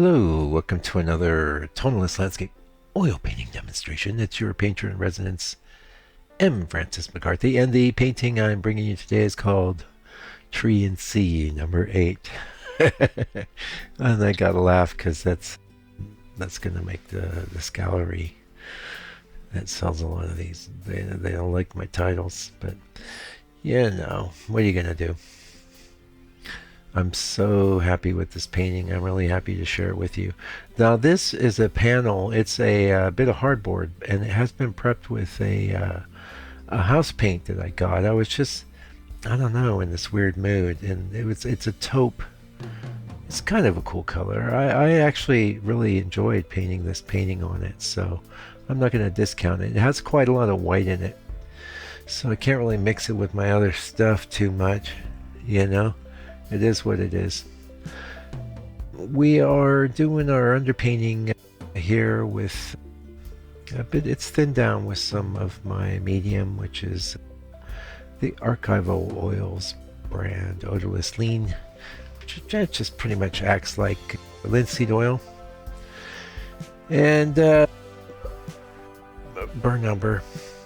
Hello, welcome to another tonalist landscape oil painting demonstration. It's your painter in residence, M. Francis McCarthy, and the painting I'm bringing you today is called Tree in Sea, number 8. And I gotta laugh because that's gonna make this gallery that sells a lot of these. They don't like my titles, but yeah, no. What are you gonna do? I'm so happy with this painting. I'm really happy to share it with you. Now, this is a panel. It's a bit of hardboard, and it has been prepped with a house paint that I got. I was just, I don't know, in this weird mood, and it's a taupe. It's kind of a cool color. I actually really enjoyed painting this painting on it, so I'm not going to discount it. It has quite a lot of white in it, so I can't really mix it with my other stuff too much, you know? It is what it is. We are doing our underpainting here with a bit, it's thinned down with some of my medium, which is the Archival Oils brand Odorless Lean, which just pretty much acts like linseed oil. And burnt umber,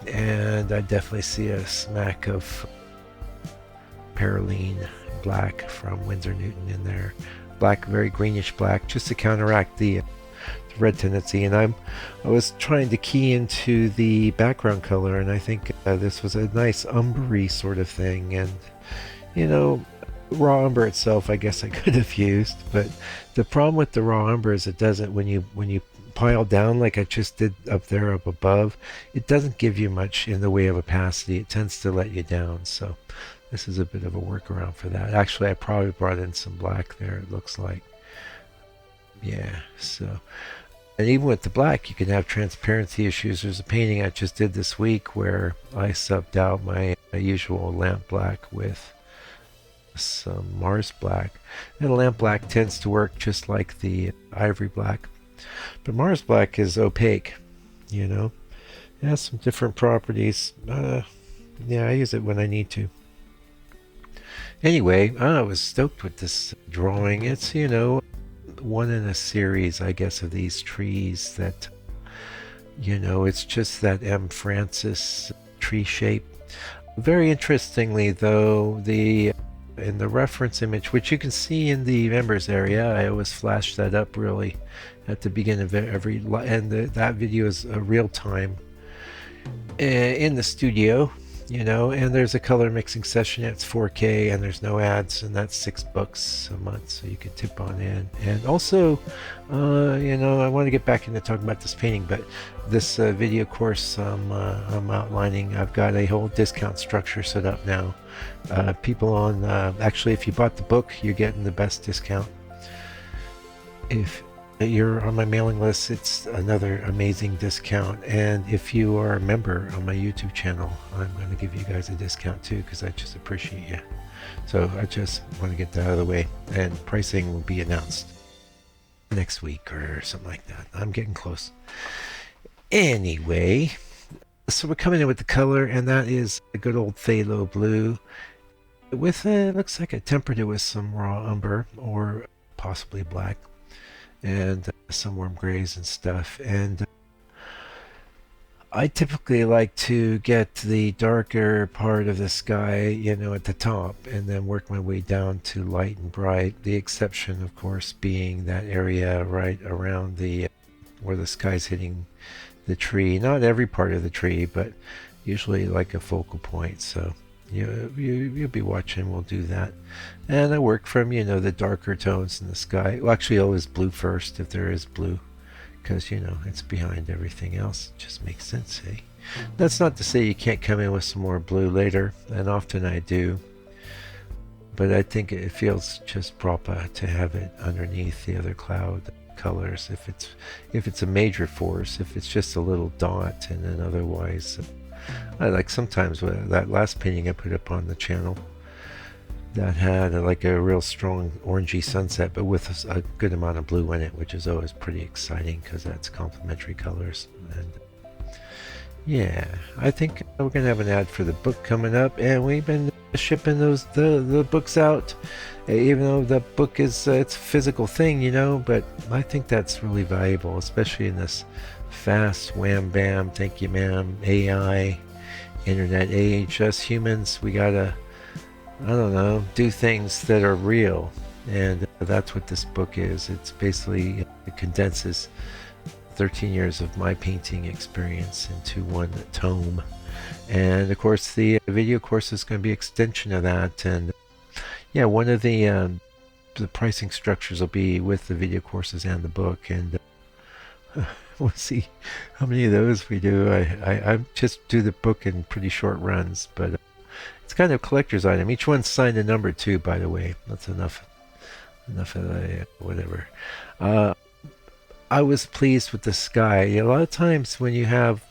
and I definitely see a smack of Perylene black from Winsor Newton in there. Black, very greenish black, just to counteract the red tendency. And I was trying to key into the background color, and I think this was a nice umbery sort of thing. And you know, raw umber itself, I guess I could have used, but the problem with the raw umber is it doesn't, when you pile down like I just did up there up above, it doesn't give you much in the way of opacity. It tends to let you down. So this is a bit of a workaround for that. Actually, I probably brought in some black there, it looks like. Yeah, so. And even with the black, you can have transparency issues. There's a painting I just did this week where I subbed out my usual lamp black with some Mars black. And lamp black tends to work just like the ivory black. But Mars black is opaque, you know. It has some different properties. Yeah, I use it when I need to. Anyway, I was stoked with this drawing. It's, you know, one in a series, I guess, of these trees that, you know, it's just that M. Francis tree shape. Very interestingly, though, in the reference image, which you can see in the members area, I always flash that up really at the beginning of every, and that video is a real time in the studio, you know, and there's a color mixing session. It's 4K and there's no ads, and that's $6 a month, so you can tip on in. And also, you know, I want to get back into talking about this painting, but this video course I'm outlining, I've got a whole discount structure set up now. People on, actually, if you bought the book, you're getting the best discount. If you're on my mailing list, it's another amazing discount. And if you are a member on my YouTube channel, I'm going to give you guys a discount too, because I just appreciate you. So I just want to get that out of the way, and pricing will be announced next week or something like that. I'm getting close. Anyway, so we're coming in with the color, and that is a good old phthalo blue with looks like I tempered it with some raw umber or possibly black, and some warm grays and stuff. And I typically like to get the darker part of the sky, you know, at the top, and then work my way down to light and bright. The exception, of course, being that area right around the where the sky's hitting the tree. Not every part of the tree, but usually like a focal point. So you'll be watching. We'll do that. And I work from, you know, the darker tones in the sky. Well, actually, always blue first if there is blue, because, you know, it's behind everything else. It just makes sense, eh? That's not to say you can't come in with some more blue later, and often I do. But I think it feels just proper to have it underneath the other cloud colors. If it's a major force, if it's just a little dot, and then otherwise, I like sometimes that last painting I put up on the channel that had like a real strong orangey sunset, but with a good amount of blue in it, which is always pretty exciting because that's complementary colors. And Yeah, I think we're gonna have an ad for the book coming up, and we've been shipping the books out, even though the book is it's a physical thing, But I think that's really valuable, especially in this fast wham bam, thank you ma'am, AI, internet age. Us humans, we gotta, I don't know, do things that are real, and that's what this book is. It's basically it condenses 13 years of my painting experience into one tome. And of course, the video course is going to be an extension of that. And yeah, one of the pricing structures will be with the video courses and the book. And we'll see how many of those we do. I just do the book in pretty short runs, but it's kind of a collector's item. Each one's signed a number too, by the way. That's enough of the whatever. Uh, I was pleased with the sky. A lot of times when you have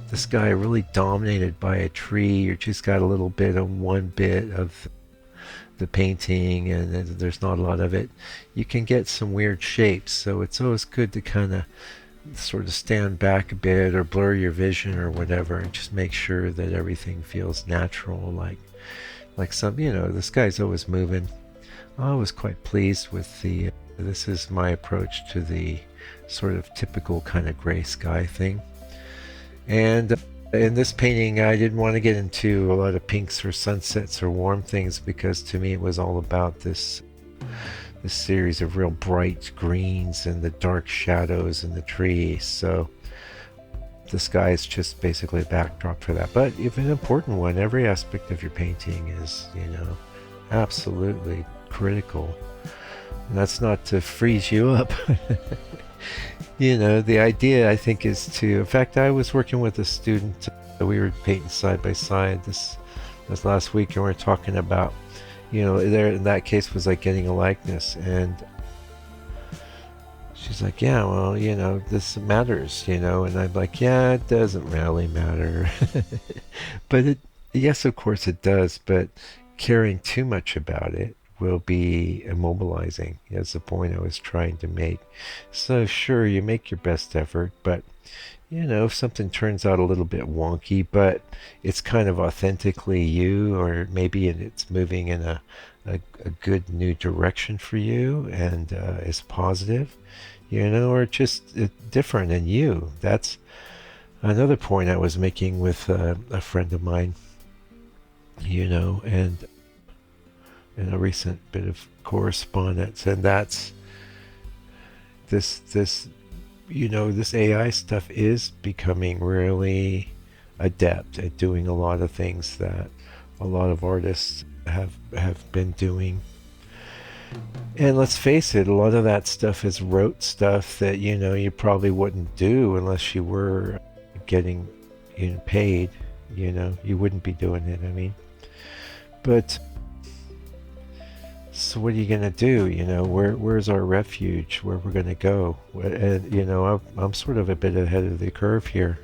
the sky really dominated by a tree, or just got a little bit of one bit of the painting and there's not a lot of it, you can get some weird shapes. So it's always good to kind of sort of stand back a bit or blur your vision or whatever and just make sure that everything feels natural, like some, the sky's always moving. I was quite pleased with the this is my approach to the sort of typical kind of gray sky thing. And in this painting, I didn't want to get into a lot of pinks or sunsets or warm things, because to me it was all about this series of real bright greens and the dark shadows in the trees. So the sky is just basically a backdrop for that. But if an important one, every aspect of your painting is, absolutely critical. And that's not to freeze you up. The idea, I think, is to, in fact, I was working with a student, we were painting side by side this last week, and we are talking about, there in that case was like getting a likeness, and she's like, yeah, well, this matters, and I'm like, yeah, it doesn't really matter. But yes, of course it does, but caring too much about it will be immobilizing. That's the point I was trying to make. So sure, you make your best effort, but if something turns out a little bit wonky, but it's kind of authentically you, or maybe it's moving in a good new direction for you and is positive, or just different in you. That's another point I was making with a friend of mine, and in a recent bit of correspondence, and that's this this AI stuff is becoming really adept at doing a lot of things that a lot of artists have been doing. And let's face it, a lot of that stuff is rote stuff that you probably wouldn't do unless you were getting paid. You wouldn't be doing it. I mean, but so what are you gonna do? Where's our refuge? Where we're gonna go? And I'm sort of a bit ahead of the curve here,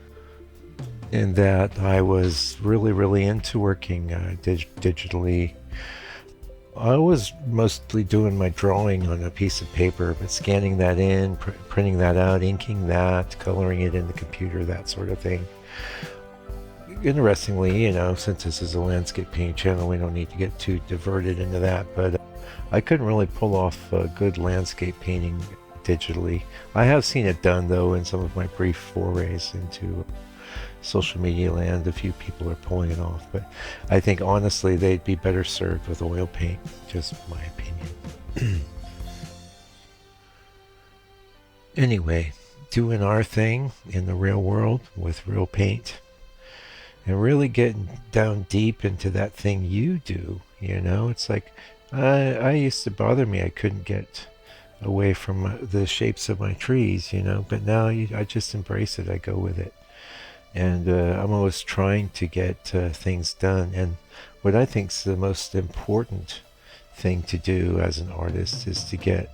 in that I was really into working digitally. I was mostly doing my drawing on a piece of paper, but scanning that in, printing that out, inking that, coloring it in the computer, that sort of thing. Interestingly, since this is a landscape painting channel, we don't need to get too diverted into that, but I couldn't really pull off good landscape painting digitally. I have seen it done, though, in some of my brief forays into social media land. A few people are pulling it off, but I think honestly they'd be better served with oil paint, just my opinion. Anyway, doing our thing in the real world with real paint, and really getting down deep into that thing you do. It's like I used to bother me. I couldn't get away from the shapes of my trees, but now I just embrace it. I go with it. And I'm always trying to get things done. And what I think is the most important thing to do as an artist is to get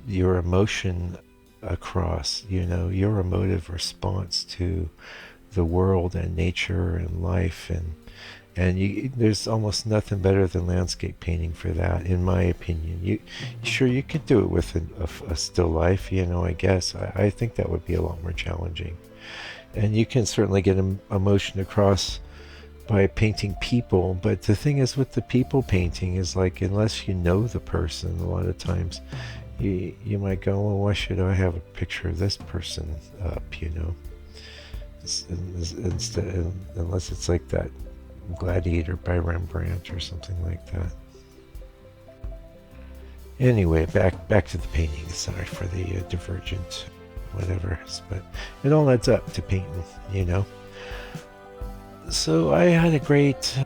your emotion across, your emotive response to the world and nature and life, and there's almost nothing better than landscape painting for that, in my opinion. You could do it with a still life, I guess. I think that would be a lot more challenging. And you can certainly get emotion across by painting people, but the thing is with the people painting is like, unless you know the person, a lot of times you might go, well, why should I have a picture of this person up, you know? Instead, unless it's like that Gladiator by Rembrandt or something like that. Anyway, back to the painting. Sorry for the divergent whatever, but it all adds up to painting, you know. So I had a great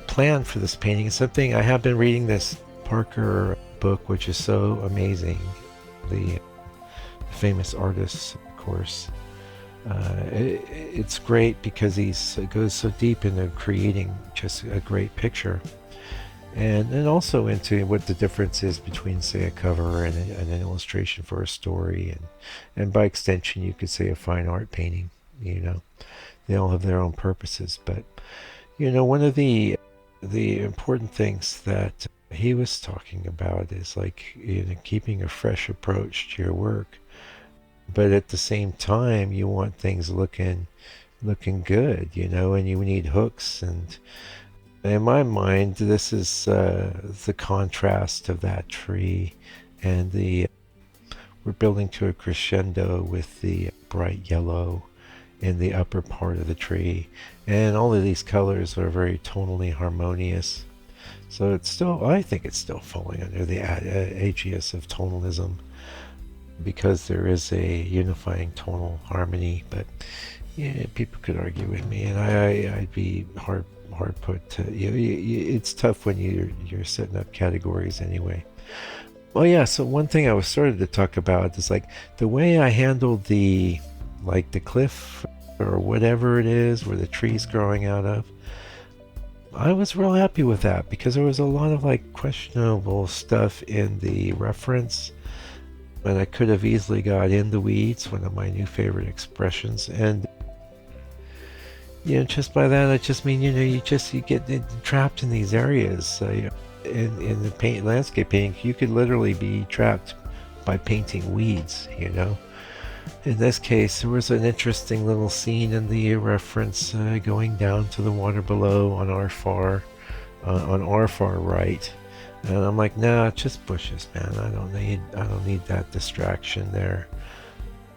plan for this painting. It's something I have been reading this Parker book, which is so amazing, the famous artist course. It's great because he goes so deep into creating just a great picture, and also into what the difference is between, say, a cover and an illustration for a story, and by extension you could say a fine art painting. You know, they all have their own purposes, but you know, one of the important things that he was talking about is like, you know, keeping a fresh approach to your work, but at the same time you want things looking good, you know, and you need hooks. And in my mind, this is the contrast of that tree, and we're building to a crescendo with the bright yellow in the upper part of the tree, and all of these colors are very tonally harmonious. So it's still, I think it's still falling under the aegis of tonalism, because there is a unifying tonal harmony. But yeah, people could argue with me, and I'd be hard put to, you know, it's tough when you're setting up categories anyway. Well, yeah, so one thing I was started to talk about is like the way I handled the cliff or whatever it is where the tree's growing out of. I was real happy with that, because there was a lot of like questionable stuff in the reference, and I could have easily got in the weeds, one of my new favorite expressions. And you know, just by that I just mean, you know, you get trapped in these areas. In the landscape painting, you could literally be trapped by painting weeds, you know. In this case, there was an interesting little scene in the reference, going down to the water below on our far right, and I'm like, nah, just bushes, man. I don't need that distraction there.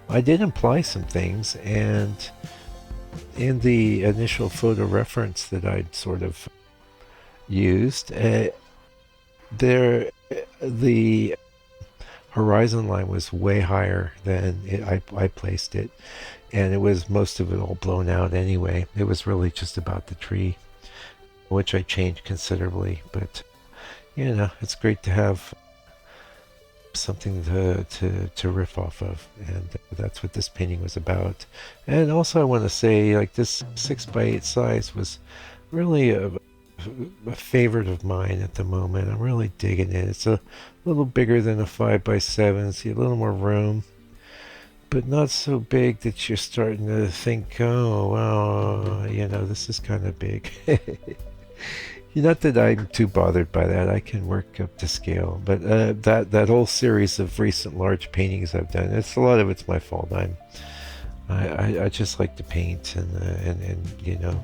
I did imply some things, and in the initial photo reference that I'd sort of used, the horizon line was way higher than I placed it, and it was most of it all blown out anyway. It was really just about the tree, which I changed considerably. But you know, it's great to have something to riff off of, and that's what this painting was about. And also I want to say, like, this 6x8 size was really a favorite of mine at the moment. I'm really digging it. It's a little bigger than a 5x7, see a little more room, but not so big that you're starting to think, oh well, you know, this is kind of big. Not that I'm too bothered by that. I can work up to scale, but that whole series of recent large paintings I've done, a lot of it's my fault. I just like to paint, and you know,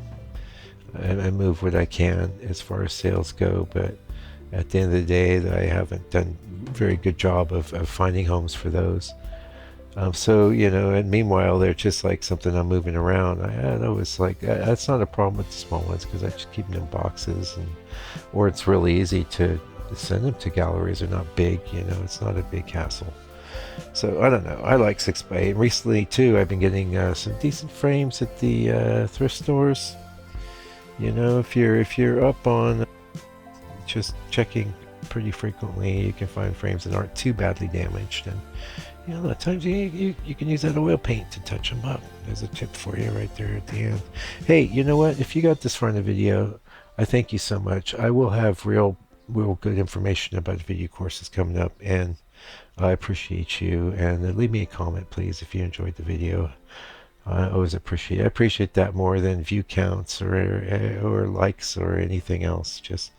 I move what I can as far as sales go, but at the end of the day, I haven't done a very good job of finding homes for those. So, you know, and meanwhile, they're just like something I'm moving around. I know it's like, that's not a problem with the small ones, because I just keep them in boxes, or it's really easy to send them to galleries. They're not big, you know, it's not a big hassle. So I don't know. I like 6x8. Recently too, I've been getting some decent frames at the thrift stores. You know, if you're up on just checking pretty frequently, you can find frames that aren't too badly damaged. And you know, a lot of times you can use that oil paint to touch them up. There's a tip for you right there at the end. Hey, you know what? If you got this far in the video, I thank you so much. I will have real good information about the video courses coming up, and I appreciate you. And leave me a comment, please, if you enjoyed the video. I always appreciate that more than view counts or likes or anything else. Just,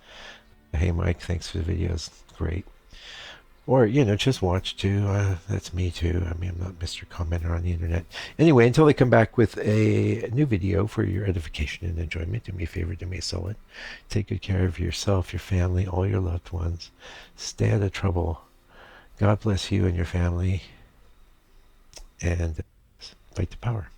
hey Mike, thanks for the videos. Great. Or, just watch too. That's me too. I mean, I'm not Mr. Commenter on the internet. Anyway, until they come back with a new video for your edification and enjoyment, do me a favor, do me a solid. Take good care of yourself, your family, all your loved ones. Stay out of trouble. God bless you and your family. And fight the power.